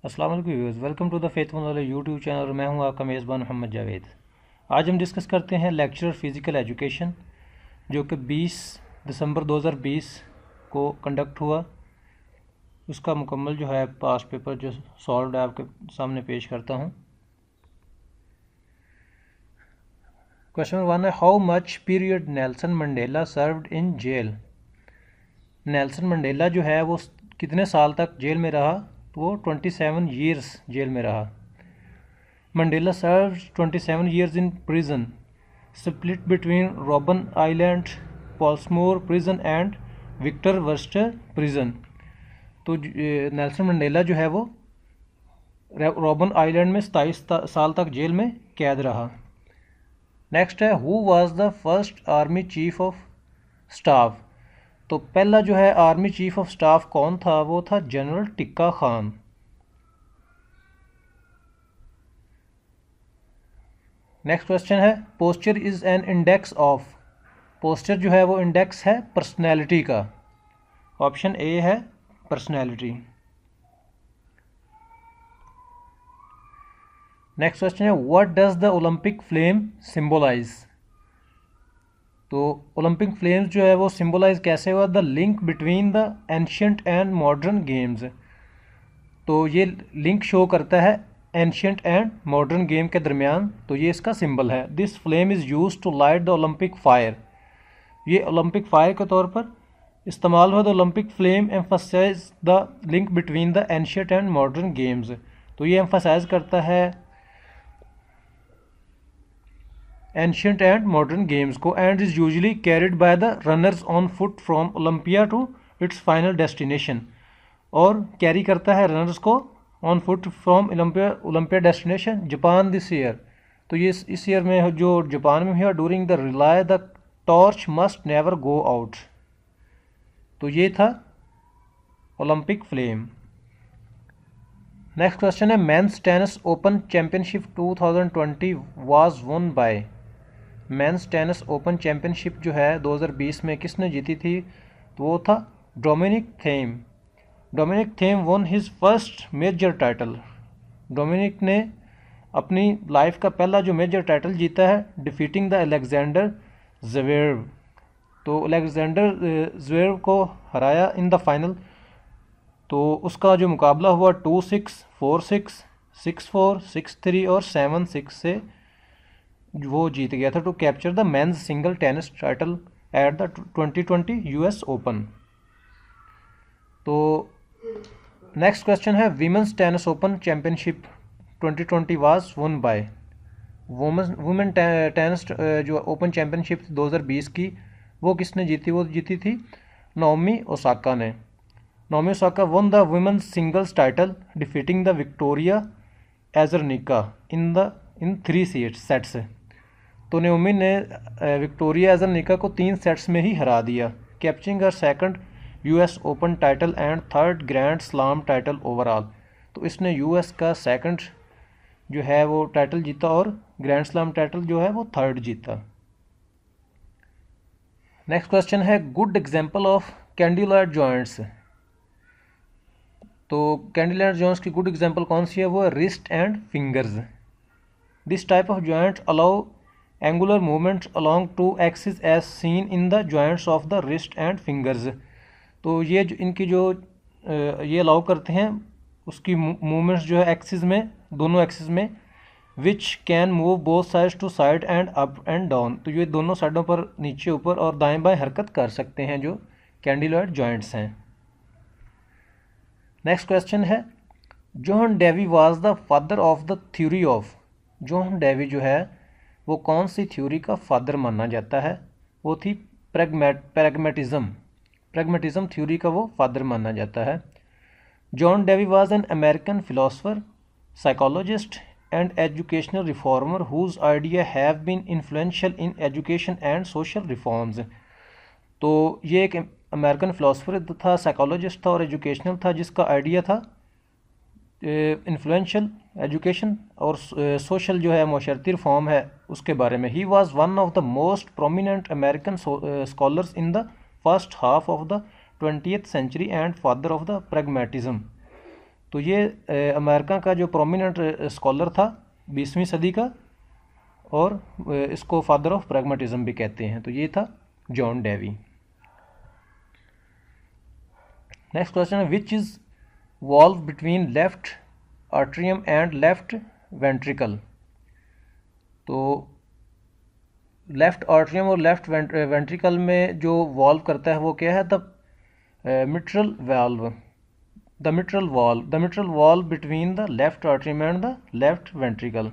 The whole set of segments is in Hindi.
अस्सलाम वालेकुम viewers, welcome to the faithful knowledge YouTube channel और मैं हूं आपका मेज़बान मोहम्मद जावेद। आज हम डिस्कस करते हैं लेक्चर फिज़िकल एजुकेशन जो कि 20 दिसंबर 2020 को कंडक्ट हुआ। उसका मुकम्मल जो है पास्ट पेपर जो सॉल्व है आपके सामने पेश करता हूं। क्वेश्चन नंबर 1 है, how much period Nelson Mandela served in jail. Nelson Mandela जो है वो कितने साल तक जेल में रहा? तो वो 27 ईयर्स जेल में रहा। Mandela served 27 years in prison, split between Robben Island, Portsmouth prison and Victor Verster prison। तो नेल्सन मंडेला जो है वो रॉबन आइलैंड में 27 साल तक जेल में कैद रहा। नेक्स्ट है, who was the first army chief of staff. तो पहला जो है आर्मी चीफ ऑफ स्टाफ कौन था? वो था General Tikka Khan. Next question है, posture is an index of. Posture जो है वो इंडेक्स है पर्सनैलिटी का। ऑप्शन ए है पर्सनैलिटी। नेक्स्ट क्वेश्चन है, what does the Olympic flame symbolise. तो ओलंपिक फ्लेम्स जो है वो सिंबलाइज कैसे हुआ? The link between the ancient and modern games. तो ये लिंक शो करता है एंशियंट एंड मॉडर्न गेम के दरमियान, तो ये इसका सिंबल है। This flame is use to light the Olympic fire. ये ओलंपिक फायर के तौर पर इस्तेमाल हुआ। The Olympic flame emphasise the link between the ancient and modern games. तो ये एम्फसाइज करता है एंशियंट एंड मॉडर्न गेम्स को, and is usually carried by the runners on foot from Olympia to its final destination. और कैरी करता है रनर्स को on foot from Olympia destination Japan this year. तो ये इस ईयर में जो जापान में हुआ, during the relay the torch must never go out. तो ये था ओलंपिक फ्लेम। नेक्स्ट क्वेश्चन है, men's tennis open championship 2020 was won by. Men's tennis open championship जो है 2020 में किसने जीती थी? तो वो था Dominic Thiem. Dominic Thiem won his first major title. Dominic ने अपनी लाइफ का पहला जो मेजर टाइटल जीता है, डिफीटिंग द अलेक्जेंडर ज़वेरेव। तो अलेक्जेंडर ज़वेरेव को हराया इन द फाइनल। तो उसका जो मुकाबला हुआ 2-6, 4-6, 6-4, 6-3 और 7-6 से वो जीत गया था to capture the men's single tennis title at the 2020 US Open. तो नेक्स्ट क्वेश्चन है, women's tennis open championship 2020 was won by. Women tennis जो ओपन चैंपियनशिप 2020 की वो किसने जीती? वो जीती थी नाओमी ओसाका ने। Naomi Osaka won the women's singles title defeating the Victoria Azarenka in 3 sets. तो नाओमी ने विक्टोरिया एजरनिका को 3 सेट्स में ही हरा दिया, capturing her second US open title and third grand slam title overall. तो इसने यूएस का सेकंड जो है वो टाइटल जीता और ग्रैंड स्लाम टाइटल जो है वो थर्ड जीता। नेक्स्ट क्वेश्चन है, good example of condyloid joints. तो कैंडिलाइट जॉइंट्स की गुड एग्जांपल कौन सी है? वो wrist and fingers. This type of joint allow angular movement along two axis as seen in the joints of the wrist and fingers. तो ये जो इनकी जो ये अलाउ करते हैं उसकी मूवमेंट्स जो है एक्सिस में, दोनों एक्सिस में, which can move both sides to side and up and down. तो ये दोनों साइडों पर नीचे ऊपर और दाएं बाएं हरकत कर सकते हैं जो कैंडिलॉइड जॉइंट्स हैं। नेक्स्ट क्वेश्चन है, John Dewey was the father of the theory of. John Dewey जो है वो कौन सी थ्योरी का फादर माना जाता है? वो थी प्रैग्मेटिज्म। प्रैग्मेटिज्म थ्योरी का वो फादर माना जाता है। John Dewey was an American philosopher, psychologist and educational reformer whose idea have been influential in education and social reforms. तो ये एक अमेरिकन फिलोसोफर था, साइकोलॉजिस्ट था और एजुकेशनल था, जिसका आइडिया था इन्फ्लुएंशियल एजुकेशन और सोशल जो है माशरती रिफॉर्म है उसके बारे में। He was one of the most prominent American scholars in the first half of the 20th century and father of the pragmatism. तो ये अमेरिका का जो प्रोमिनेंट स्कॉलर था 20वीं सदी का, और इसको फादर ऑफ प्रैग्मेटिज्म भी कहते हैं। तो ये था जॉन डेवी। नेक्स्ट क्वेश्चन है which is valve between left atrium and left ventricle. तो लेफ्ट आर्ट्रियम और लेफ्ट वेंट्रिकल में जो वॉल्व करता है वो क्या है? The mitral valve, the mitral valve between the left atrium and the left ventricle.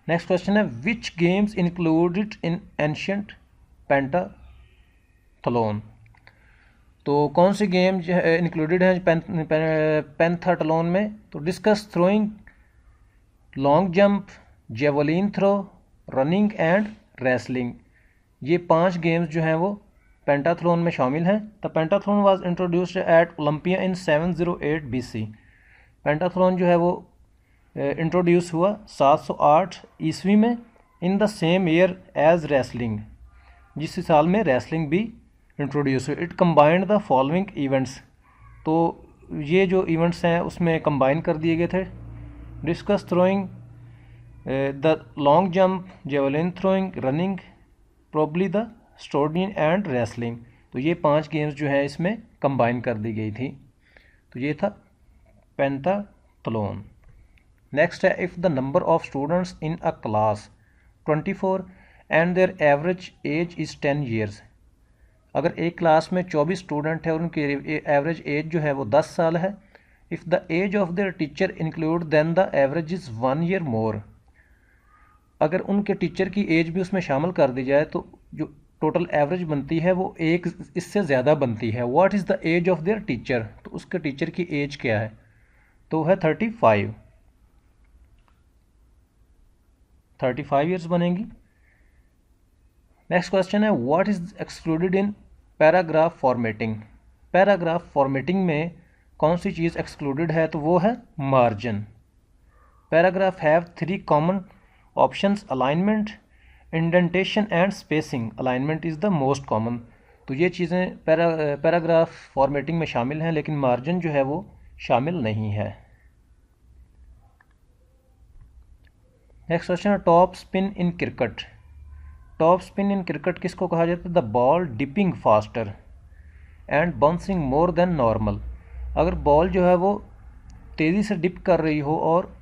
Next question है which games included in ancient pentathlon. तो कौन सी गेम इंक्लूडेड हैं पेंटाथलॉन में? तो discus throwing, long jump, javelin throw, running and wrestling. ये 5 गेम्स जो हैं वो पेंटाथलॉन में शामिल हैं। The pentathlon was introduced at Olympia in 708 BC। Pentathlon जो है वो इंट्रोड्यूस हुआ 708 ईस्वी में, in the same year as wrestling, जिस साल में रेसलिंग भी इंट्रोड्यूस हुई। It combined the following events. तो ये जो इवेंट्स हैं उसमें कंबाइन कर दिए गए थे। Discus throwing, the long jump, javelin throwing, running, probably the stadion and wrestling. तो ये 5 गेम्स जो है इसमें कंबाइन कर दी गई थी। तो ये था पेंटाथलॉन। नेक्स्ट है if the number of students in a class 24 and there average age is 10 years। अगर एक क्लास में 24 स्टूडेंट है और उनकी एवरेज एज जो है वो 10 साल है। If the age of their teacher include then the average is 1 year more. अगर उनके टीचर की एज भी उसमें शामिल कर दी जाए तो जो टोटल एवरेज बनती है वो एक इससे ज़्यादा बनती है। What is the age of their teacher, तो उसके टीचर की एज क्या है? तो है 35 ईयर्स बनेंगी। नेक्स्ट क्वेश्चन है what is excluded in paragraph formatting. Paragraph formatting में कौन सी चीज़ एक्सक्लूडेड है? तो वो है margin. Paragraph have 3 common options, alignment, indentation and spacing. Alignment is the most common. तो ये चीज़ें पैराग्राफ फॉर्मेटिंग में शामिल हैं, लेकिन मार्जिन जो है वो शामिल नहीं है। नेक्स्ट क्वेश्चन है top spin in cricket. Top spin in cricket किसको कहा जाता है? The ball dipping faster and bouncing more then normal. अगर बॉल जो है वो तेज़ी से डिप कर रही हो और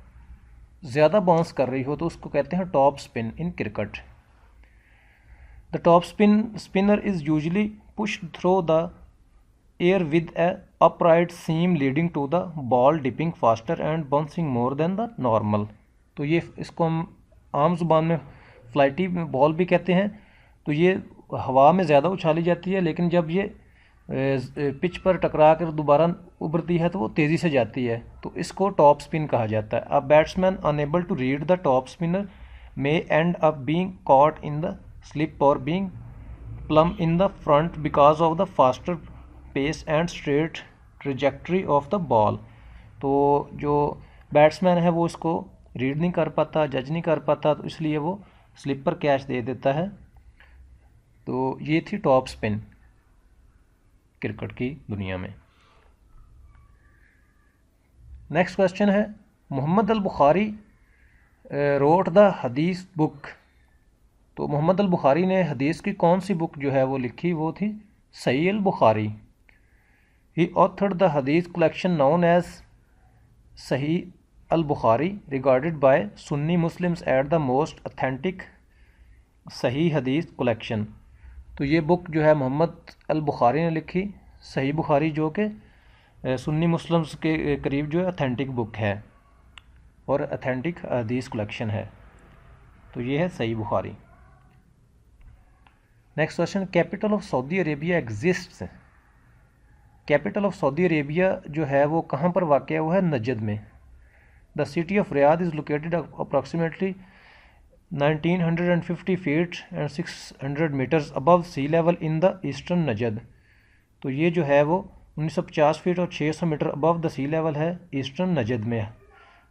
ज़्यादा बाउंस कर रही हो तो उसको कहते हैं top spin in cricket. The top spinner is usually pushed through the air with a upright seam leading to the ball dipping faster and bouncing more than the normal. तो ये इसको हम आम जुबान में फ्लाइटी बॉल भी कहते हैं। तो ये हवा में ज़्यादा उछाली जाती है, लेकिन जब ये पिच पर टकरा कर दोबारा उभरती है तो वो तेज़ी से जाती है, तो इसको टॉप स्पिन कहा जाता है। A batsman unable to read the top spinner may end up being caught in the slip और being plumb in the front because of the faster pace and straight trajectory of the ball. तो जो बैट्समैन है वो इसको रीड नहीं कर पाता, जज नहीं कर पाता, तो इसलिए वो स्लिप पर कैच दे देता है। तो ये थी टॉप स्पिन क्रिकेट की दुनिया में। नेक्स्ट क्वेश्चन है मोहम्मद अल बुखारी रोट द हदीस बुक। तो मोहम्मद अल बुखारी ने हदीस की कौन सी बुक जो है वो लिखी? वो थी Sahih al Bukhari. He authored the hadith collection known as Sahih al Bukhari regarded by Sunni Muslims at the most authentic Sahih hadith collection. तो ये बुक जो है मोहम्मद अल बुखारी ने लिखी, सही बुखारी, जो कि सुन्नी मुस्लिम्स के करीब जो है अथेंटिक बुक है और अथेंटिक हदीस कलेक्शन है। तो ये है सही Bukhari. Next question capital of Saudi Arabia exists. Capital of Saudi Arabia जो है वो कहाँ पर वाक़ है? वो है नजद में। The city of Riyadh is located approximately 1950 feet and 600 meters above sea level in the eastern Najd. तो ये जो है वो 1950 फीट और 600 metre above the sea level है ईस्टर्न नजद में,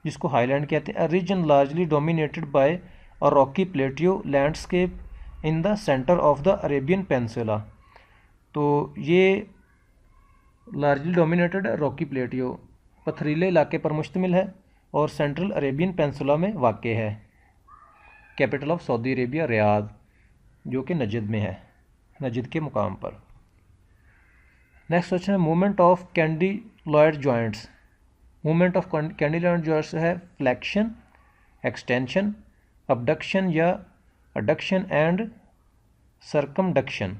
जिसको हाईलैंड कहते हैं। A region largely dominated by a rocky plateau landscape in the centre of the Arabian peninsula. तो ये लार्जली डोमिनेटेड रॉकी प्लेटियो, पथरीले इलाके पर मुश्तमिल है और सेंट्रल अरेबियन पेंसुला में वाक़ है। Capital of Saudi Arabia Riyadh, जो कि नजद में है, नजद के मुकाम पर। नेक्स्ट क्वेश्चन है movement of condyloid joints. Movement of condyloid joints है फ्लेक्शन, एक्सटेंशन, अबडक्शन या अडक्शन एंड सर्कमडक्शन।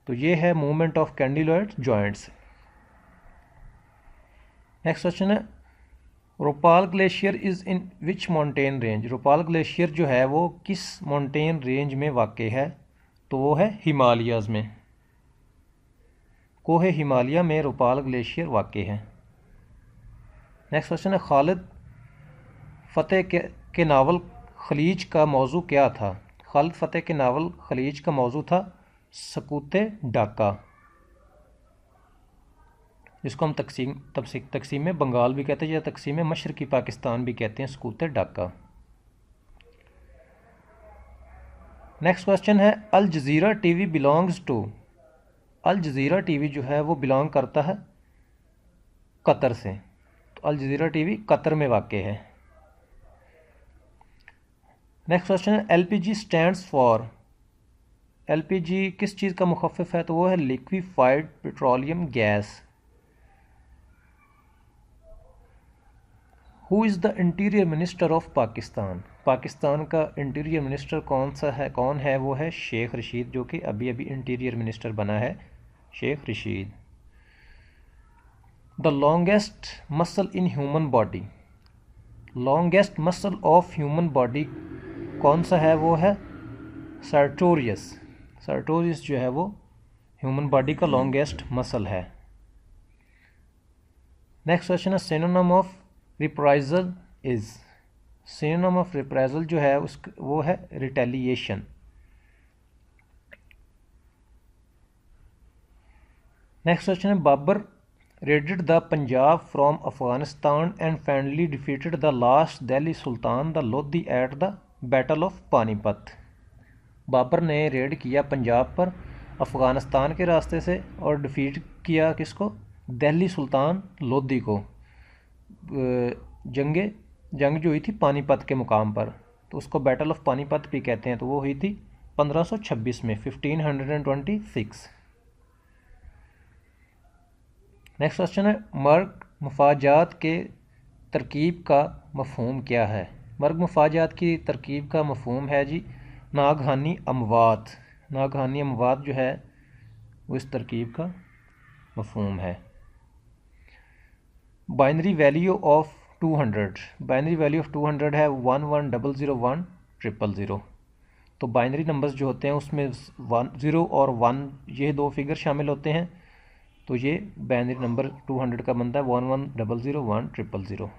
तो ये है movement of condyloid joints. Next question है Rupal glacier is in which mountain range. Rupal glacier जो है वो किस माउंटेन रेंज में वाक़ है? तो वो है हिमालयाज़ में, कोहे हिमालय में रोपाल ग्लेशियर वाक़ है। नेक्स्ट क्वेश्चन है खालिद फ़तेह के नावल खलीज का मौजू क्या था? खालिद फ़तेह के नावल खलीज का मौजू था सकूत ढाका, जिसको हम तकसीम बंगाल भी कहते हैं या तकसीम मशरकी पाकिस्तान भी कहते हैं, सकूत ढाका। नेक्स्ट क्वेश्चन है Al Jazeera TV belongs to. Al Jazeera TV जो है वो बिलोंग करता है कतर से, तो अल जज़ीरा टीवी कतर में वाक़ है। नेक्स्ट क्वेश्चन है एलपीजी स्टैंड्स फॉर। एलपीजी किस चीज़ का मुखफ़िफ़ है? तो वो है liquefied petroleum gas. Who is the interior minister of Pakistan. Pakistan का इंटीरियर मिनिस्टर कौन है? वो है शेख रशीद, जो कि अभी अभी इंटीरियर मिनिस्टर बना है, Sheikh Rashid. The longest muscle in human body. Longest muscle of human body कौन सा है? वो है सर्टोरियस। सर्टोरियस जो है वो ह्यूमन बॉडी का लॉन्गेस्ट मसल है। नेक्स्ट क्वेश्चन है synonym of reprisal is. Synonym of reprisal जो है वो है रिटेलिएशन। नेक्स्ट क्वेश्चन है Babur raided the Punjab from Afghanistan and finally defeated the last Delhi sultan the Lodhi at the battle of Panipat. Babur ने रेड किया पंजाब पर अफ़गानिस्तान के रास्ते से और डिफीट किया किसको? दिल्ली सुल्तान लोधी को। जंग जो हुई थी पानीपत के मुकाम पर, तो उसको बैटल ऑफ पानीपत भी कहते हैं। तो वो हुई थी 1526 में, 1526। नेक्स्ट क्वेश्चन है मर्ग मुफाजात के तरकीब का मफहूम क्या है? मर्ग मुफाजात की तरकीब का मफहूम है जी नागहानी अमवात। नागहानी अमवात जो है वो इस तरकीब का मफहूम है। Binary value of 200। Binary value of 200 है 1100100000। तो बाइनरी नंबर्स जो होते हैं उसमें 0 और 1 ये दो फिगर शामिल होते हैं, तो ये बाइनरी नंबर 200 का बनता है 1100100000।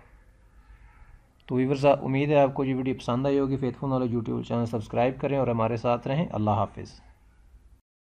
तो व्यूअर्स उम्मीद है आपको ये वीडियो पसंद आई होगी। Faithful knowledge YouTube channel subscribe करें और हमारे साथ रहें। अल्लाह हाफिज़।